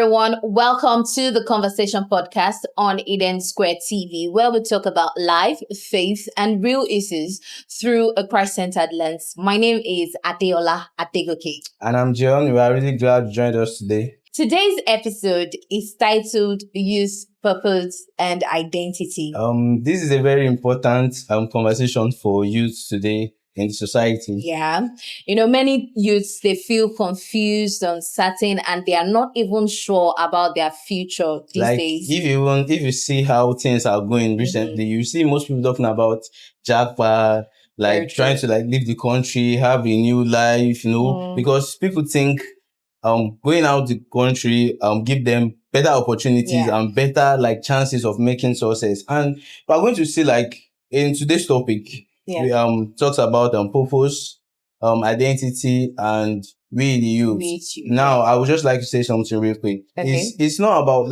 everyone. Welcome to the Conversation Podcast on Eden Square TV, where we talk about life, faith, and real issues through a Christ-centered lens. My name is Adeola Adegoke. And I'm John. We are really glad you joined us today. Today's episode is titled Youth, Purpose, and Identity. This is a very important conversation for youth today in the society. Yeah. Many youths, they feel confused, uncertain, and they are not even sure about their future these days. If you see how things are going recently, you see most people talking about japa, trying to leave the country, have a new life, because people think going out the country give them better opportunities and better chances of making success. And we're going to see in today's topic, we talks about purpose, identity, and we the youth. Now, I would just like to say something real quick. Okay. It's not about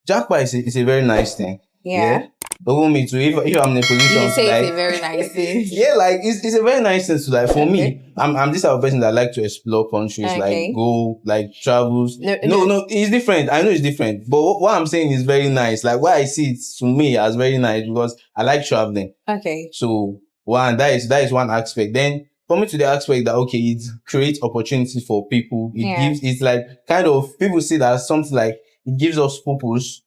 japa is a very nice thing. Yeah. But want me to if I'm in a position you say it's a very nice thing. Yeah, it's a very nice thing to for me. I'm this type of person that like to explore countries, go travels. No, it's different. I know it's different. But what I'm saying is very nice. Why I see it to me as very nice because I like traveling. Okay. So that is one aspect. Then coming to the aspect that it creates opportunities for people. It's people see that as something it gives us purpose.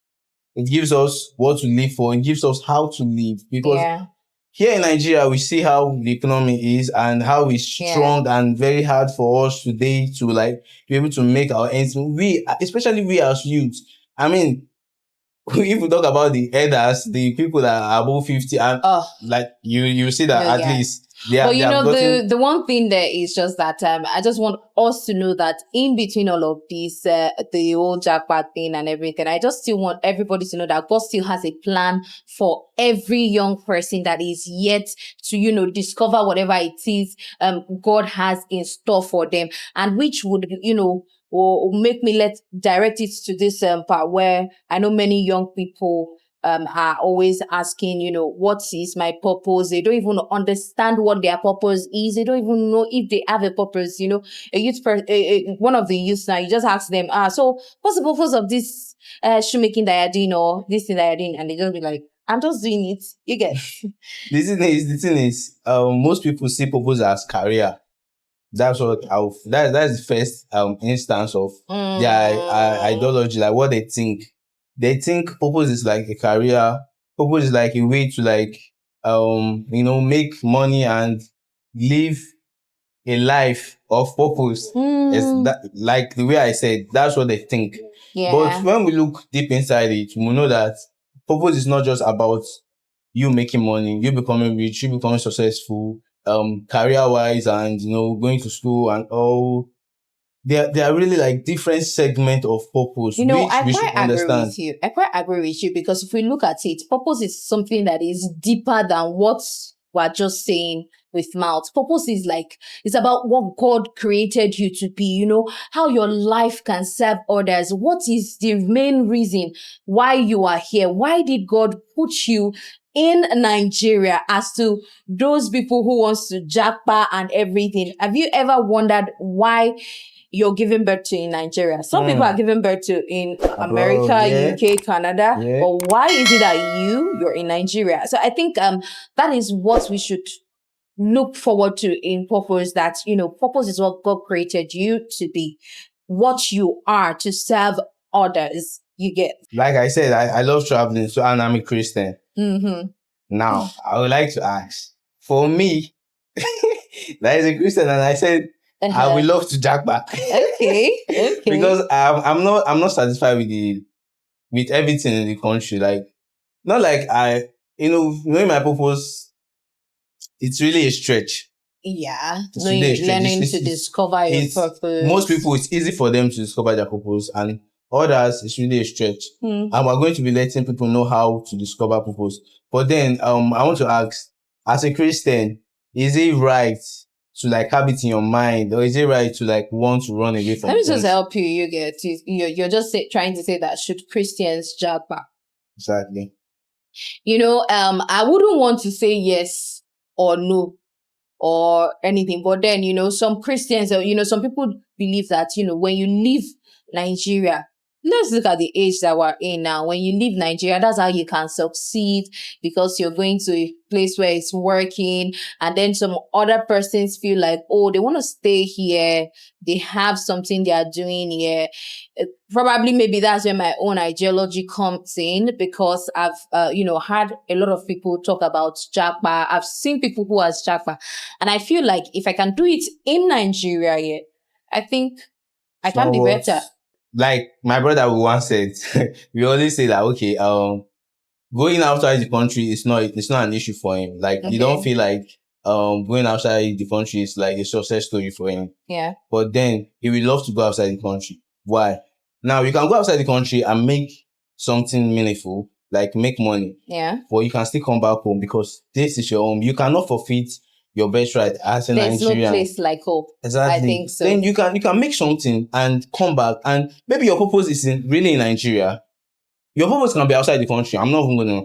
It gives us what to live for. It gives us how to live. Because here in Nigeria, we see how the economy is and how it's strong and very hard for us today to be able to make our ends. Especially we as youth. I mean, if we talk about the elders, the people that are above 50, and you see that at least the one thing there is just that I just want us to know that in between all of these, the whole jackpot thing and everything, I just still want everybody to know that God still has a plan for every young person that is yet to, discover whatever it is God has in store for them, and which would, or make me direct it to this part where I know many young people are always asking, what is my purpose? They don't even understand what their purpose is. They don't even know if they have a purpose. A youth one of the youths now, you just ask them, so what's the purpose of this shoemaking that you're doing or this thing that you're doing? And they just be like, I'm just doing it. You get the thing is, most people see purpose as career. That's what that's the first instance of their ideology, what they think. They think purpose is a career. Purpose is a way to make money and live a life of purpose. It's that, the way I said, that's what they think. Yeah. But when we look deep inside it, we know that purpose is not just about you making money, you becoming rich, you becoming successful, career-wise, and going to school and all. They are really different segment of purpose. I quite agree with you because if we look at it, purpose is something that is deeper than what we're just saying with mouth. Purpose is it's about what God created you to be, how your life can serve others. What is the main reason why you are here? Why did God put you in Nigeria as to those people who wants to japa and everything? Have you ever wondered why you're giving birth to in Nigeria? Some people are giving birth to in America, UK, Canada. Yeah. But why is it that you're in Nigeria? So I think that is what we should look forward to in purpose, that, purpose is what God created you to be, what you are to serve others. You get. Like I said, I love traveling, and I'm a Christian. Mm-hmm. Now, I would like to ask, for me, that is a Christian, and I said, I would love to jack back. Okay. Because I'm not satisfied with everything in the country. Not I knowing my purpose, it's really a stretch. Yeah. Learning to discover your purpose. Most people, it's easy for them to discover their purpose, and others, it's really a stretch. And we're going to be letting people know how to discover purpose. But then I want to ask, as a Christian, is it right to have it in your mind, or is it right to want to run away from it? Let me just help you. You're just trying to say that should Christians japa? Exactly. I wouldn't want to say yes or no or anything, but then some Christians, some people believe that when you leave Nigeria, let's look at the age that we're in now. When you leave Nigeria, that's how you can succeed, because you're going to a place where it's working, and then some other persons feel like, oh, they want to stay here. They have something they are doing here. Probably maybe that's where my own ideology comes in, because I've, had a lot of people talk about japa. I've seen people who are japa, and I feel like if I can do it in Nigeria, yeah, I think I can be Somewhat. better. Like my brother once said, we always say that, okay, going outside the country is not an issue for him. Like, you don't feel like going outside the country is like a success story for him. Yeah. But then he would love to go outside the country. Why? Now you can go outside the country and make something meaningful, like make money. Yeah. But you can still come back home because this is your home. You cannot forfeit your birthright as a There's Nigerian. no place like home. Exactly. I think so. Then you can make something and come back, and maybe your purpose is really in Nigeria. Your purpose can be outside the country. I'm not even gonna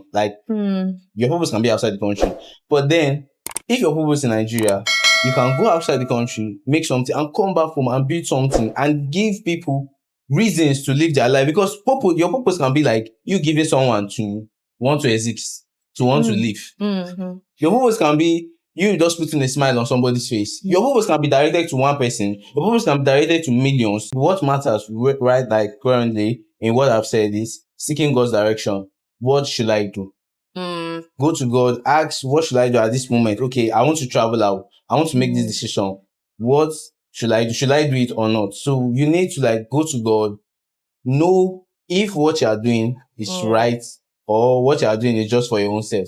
your purpose can be outside the country. But then if your purpose is in Nigeria, you can go outside the country, make something, and come back home and build something and give people reasons to live their life. Because your purpose can be like you giving someone to want to exist, to want to live. Mm-hmm. Your purpose can be you just putting a smile on somebody's face. Your purpose can be directed to one person. Your purpose can be directed to millions. What matters right like currently in what I've said is seeking God's direction. What should I do? Go to God, ask, what should I do at this moment? Okay, I want to travel out. I want to make this decision. What should I do? Should I do it or not? So you need to like go to God, know if what you are doing is right or what you are doing is just for your own self.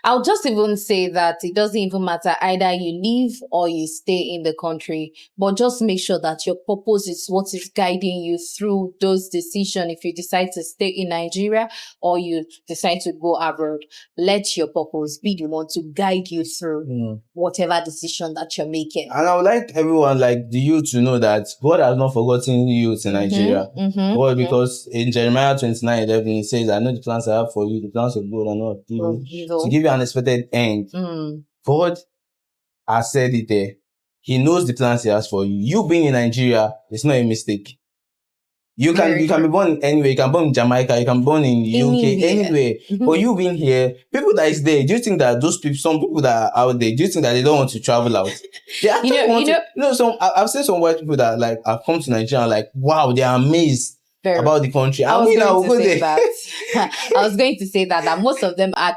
I'll just even say that it doesn't even matter either you leave or you stay in the country, but just make sure that your purpose is what is guiding you through those decisions. If you decide to stay in Nigeria or you decide to go abroad, let your purpose be the one to guide you through whatever decision that you're making. And I would like everyone, like the youth, to know that God has not forgotten youth in Nigeria. God, because in Jeremiah 29:11, it says, I know the plans I have for you, the plans of good and not evil, to give you an expected end. God has said it there. He knows the plans he has for you. You being in Nigeria, it's not a mistake. You can be born anywhere. You can born in Jamaica. You can be born in UK, anywhere. But you being here, people that is there, do you think that those people, some people that are out there, do you think that they don't want to travel out? They actually want to. I've seen some white people that like have come to Nigeria and like, wow, they are amazed about the country. I was going to say that most of them are.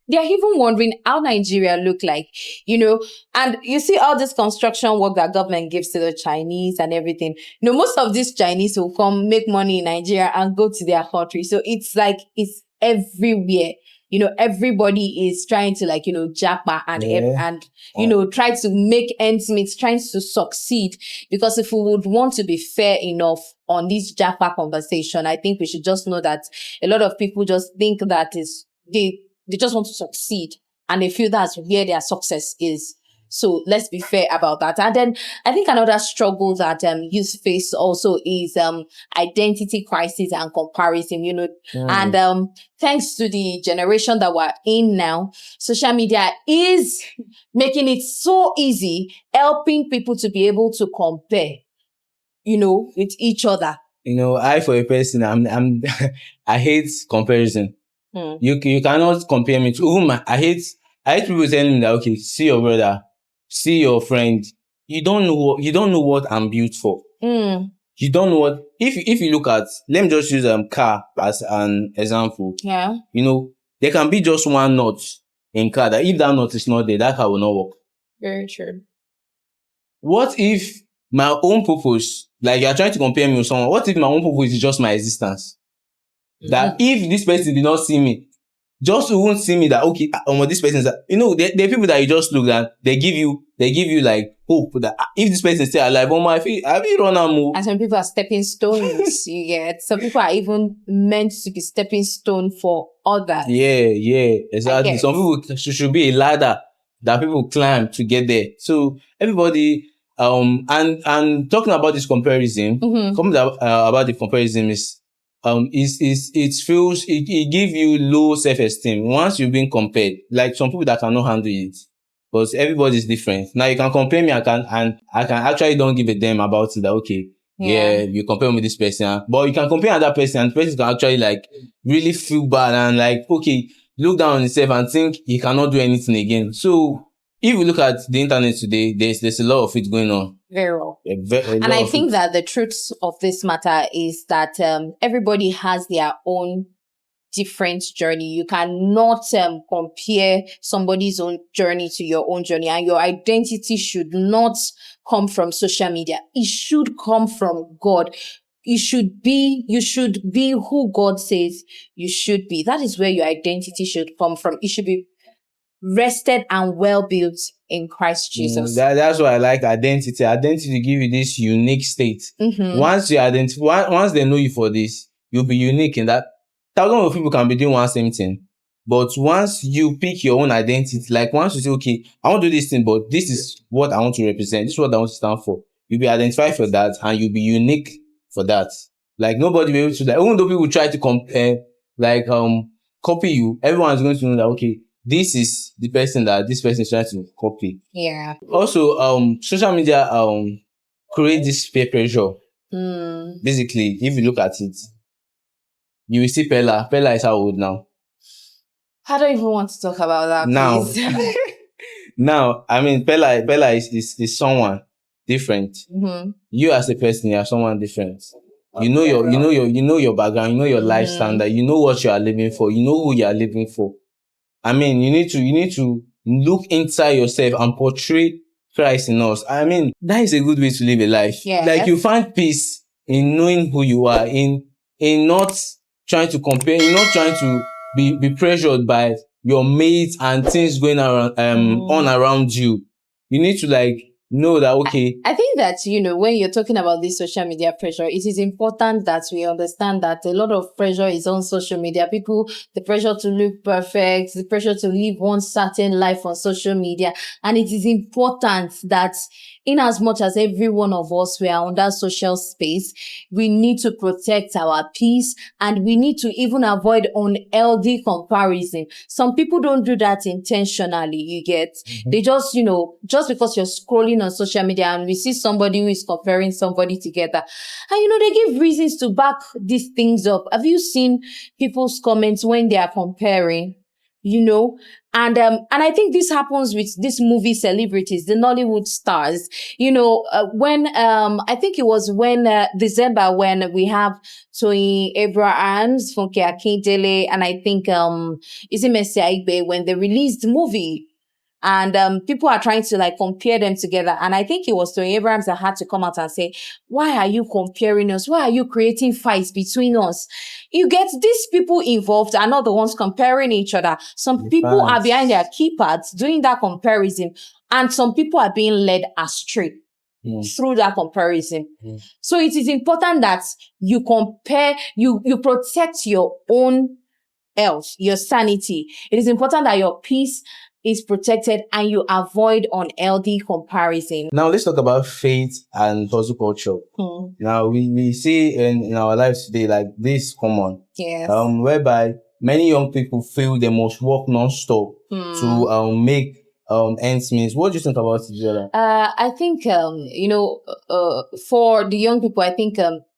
They're even wondering how Nigeria look like, and you see all this construction work that government gives to the Chinese and everything. Most of these Chinese will come make money in Nigeria and go to their country. So it's like, it's everywhere. Everybody is trying to japa and try to make ends meet, trying to succeed. Because if we would want to be fair enough on this japa conversation, I think we should just know that a lot of people just think that they just want to succeed and they feel that's where their success is. So let's be fair about that. And then I think another struggle that youth face also is identity crisis and comparison, and thanks to the generation that we're in now, social media is making it so easy, helping people to be able to compare, with each other. I, for a person, I hate comparison. You cannot compare me to whom I hate people telling me that, okay, see your brother, see your friend. You don't know what I'm built for. You don't know what, if you look at, let me just use car as an example. Yeah. There can be just one nut in car that if that nut is not there, that car will not work. Very true. What if my own purpose, like you're trying to compare me with someone, what if my own purpose is just my existence? That if this person did not see me, just won't see me that, okay, this person is, there are people that you just look at, they give you like hope that if this person is still alive, I feel run and move. And some people are stepping stones, you get. Some people are even meant to be stepping stone for others. Yeah, exactly. Some people should be a ladder that people climb to get there. So everybody, and talking about this comparison, about the comparison is, it gives you low self-esteem once you've been compared. Like some people that cannot handle it, because everybody is different. Now you can compare me, I can actually don't give a damn about it. That okay, Yeah, you compare with this person, but you can compare another person, and the person can actually like really feel bad and like, okay, look down on himself and think he cannot do anything again. So if you look at the internet today, there's a lot of it going on. Very well. And I think that the truth of this matter is that everybody has their own different journey. You cannot compare somebody's own journey to your own journey, and your identity should not come from social media. It should come from God. You should be who God says you should be. That is where your identity should come from. It should be rested and well built in Christ Jesus. That's why I like identity. Identity give you this unique state. Once you identify, once they know you for this, you'll be unique in that. Thousands of people can be doing one same thing, but once you pick your own identity, like once you say, okay, I want to do this thing, but this is what I want to represent, this is what I want to stand for, you'll be identified for that, and you'll be unique for that. Like nobody will be able to, like, even though people try to compare, like copy you, everyone's going to know that, okay, this is the person that this person is trying to copy. Yeah. Also, social media create this peer pressure. Basically, if you look at it, you will see Pella. Pella is how old now? I don't even want to talk about that, now. please. Now, I mean, Pella is someone different. You as a person, you are someone different. You know your background, you know your life standard, you know what you are living for, you know who you are living for. I mean, you need to look inside yourself and portray Christ in us. I mean, that is a good way to live a life. Yes. Like you find peace in knowing who you are, in not trying to compare, in not trying to be pressured by your mates and things going around on around you. You need to like know that, okay. I think that, when you're talking about this social media pressure, it is important that we understand that a lot of pressure is on social media. People, the pressure to look perfect, the pressure to live one certain life on social media. And it is important that in as much as every one of us, we are under social space, we need to protect our peace, and we need to even avoid unhealthy comparison. Some people don't do that intentionally, you get. They just, just because you're scrolling on social media and we see somebody who is comparing somebody together, and they give reasons to back these things up. Have you seen people's comments when they are comparing? And I think this happens with these movie celebrities, the Nollywood stars. When I think it was when December, when we have Toyin Abrahams, Funke Akindele, and I think Mercy Aigbe, when they released the movie. And people are trying to like compare them together. And I think it was Toyin Abrahams that had to come out and say, why are you comparing us? Why are you creating fights between us? You get, these people involved are not the ones comparing each other. Some people are behind their keypads doing that comparison. And some people are being led astray through that comparison. So it is important that you compare, you protect your own health, your sanity. It is important that your peace is protected and you avoid unhealthy comparison. Now let's talk about faith and hustle culture. Now we see in our lives today, like this common. Yes. Whereby many young people feel they must work non-stop to make ends meet. What do you think about it, Jola? I think for the young people, I think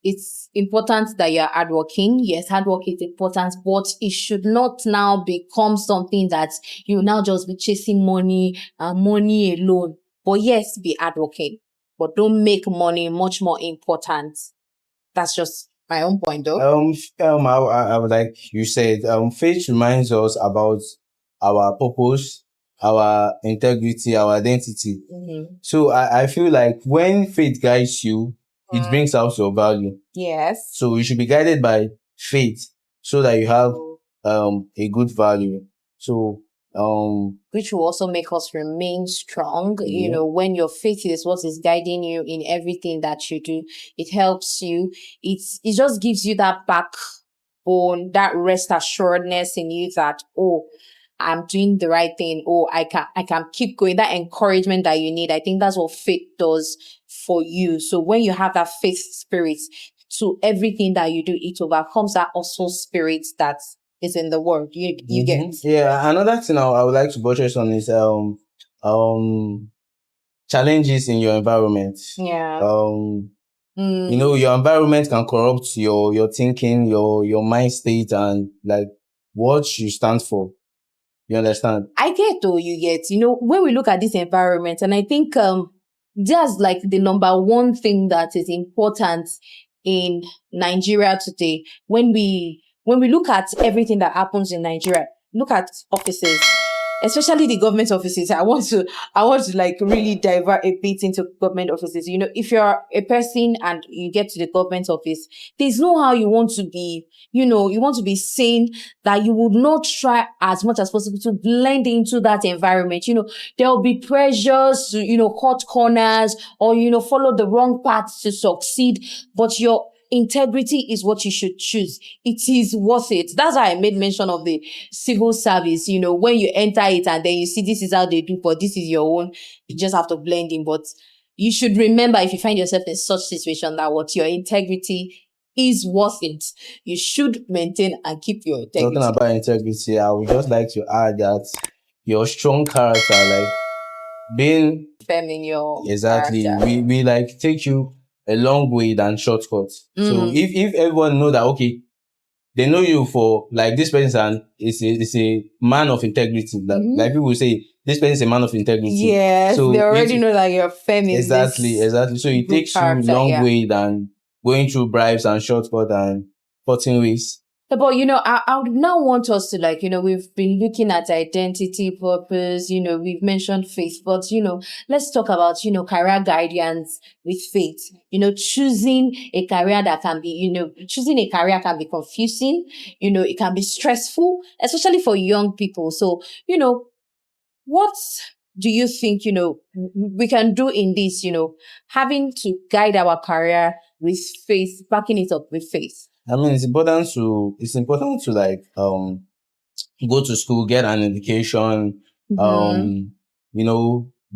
it's important that you're hardworking. Yes, hard work is important, but it should not now become something that you now just be chasing money and money alone. But yes, be hardworking, but don't make money much more important. That's just my own point, though. I would, like you said, faith reminds us about our purpose, our integrity, our identity. So I feel like when faith guides you, it brings out your value. Yes. So you should be guided by faith so that you have a good value. So which will also make us remain strong. Yeah. When your faith is what is guiding you in everything that you do, it helps you. It just gives you that backbone, that rest assuredness in you that, oh, I'm doing the right thing. Oh, I can keep going. That encouragement that you need. I think that's what faith does for you. So when you have that faith spirit to everything that you do, it overcomes that also spirit that is in the world. You get. Yeah. Another thing I would like to buttress on is challenges in your environment. Yeah. You know, your environment can corrupt your thinking, your mind state, and like what you stand for. You understand? I get though, you get. You know, when we look at this environment, and I think that's like the number one thing that is important in Nigeria today. When we look at everything that happens in Nigeria, look at offices, especially the government offices. I want to like really divert a bit into government offices. You know, if you're a person and you get to the government office, there's no how you want to be, you want to be seen, that you would not try as much as possible to blend into that environment. You know, there'll be pressures to, cut corners or, follow the wrong path to succeed, but your integrity is what you should choose. It is worth it. That's why I made mention of the civil service. You know, when you enter it and then you see this is how they do, but this is your own, you just have to blend in. But you should remember, if you find yourself in such situation, that what your integrity is worth it. You should maintain and keep your integrity. Talking about integrity, I would just like to add that your strong character, like being firm in your exactly character, we like take you a long way than shortcuts. So if everyone know that, okay, they know you for like this person is a man of integrity. Like people say, this person is a man of integrity. Yes, so they already know that you're firm in exactly. So it takes you a long way than going through bribes and shortcuts and cutting ways. But, I would now want us to we've been looking at identity, purpose, we've mentioned faith, but, let's talk about, career guidance with faith. Choosing a career that can be, choosing a career can be confusing. It can be stressful, especially for young people. So, what do you think, we can do in this, having to guide our career with faith, backing it up with faith? I mean, it's important to like go to school, get an education,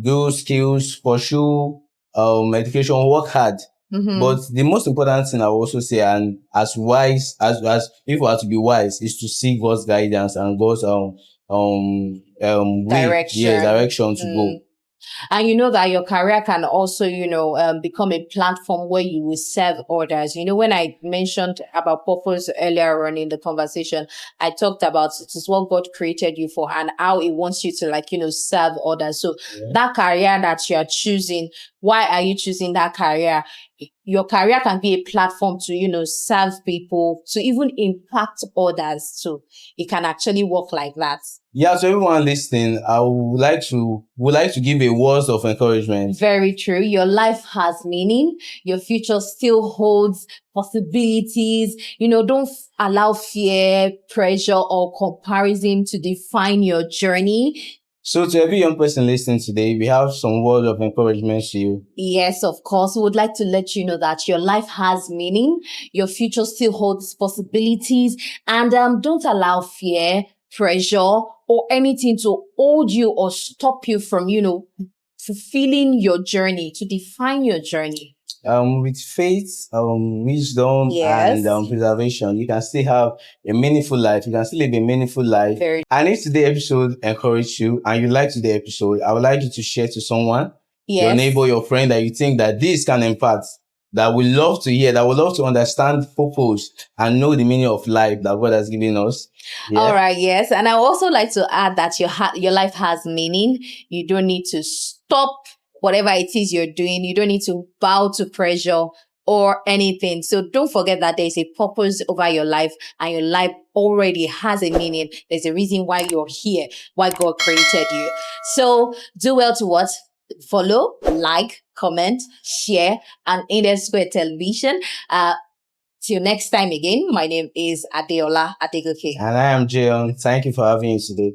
do skills, pursue education, work hard. But the most important thing I will also say, and as wise as if we are to be wise, is to seek God's guidance and God's direction to go. And you know that your career can also, become a platform where you will serve others. When I mentioned about purpose earlier on in the conversation, I talked about it is what God created you for and how He wants you to serve others. So that career that you're choosing, why are you choosing that career? Your career can be a platform to, serve people, to even impact others. So it can actually work like that. Yeah, so everyone listening, I would like to give a words of encouragement. Very true. Your life has meaning. Your future still holds possibilities. Don't allow fear, pressure, or comparison to define your journey. So to every young person listening today, we have some words of encouragement to you. Yes, of course. We would like to let you know that your life has meaning. Your future still holds possibilities. And don't allow fear, pressure, or anything to hold you or stop you from, fulfilling your journey, to define your journey. With faith, wisdom, and preservation, you can still have a meaningful life. You can still live a meaningful life. And if today's episode encouraged you and you like today's episode, I would like you to share to someone, your neighbor, your friend, that you think that this can impact, that we love to hear, that would love to understand purpose and know the meaning of life that God has given us. Yeah. All right, yes. And I would also like to add that your life has meaning. You don't need to stop whatever it is you're doing. You don't need to bow to pressure or anything. So don't forget that there's a purpose over your life and your life already has a meaning. There's a reason why you're here, why God created you. So do well to what? Follow, like, comment, share, and Index Square Television. Till next time again, my name is Adeola Adegoke. And I am Jayon. Thank you for having me today.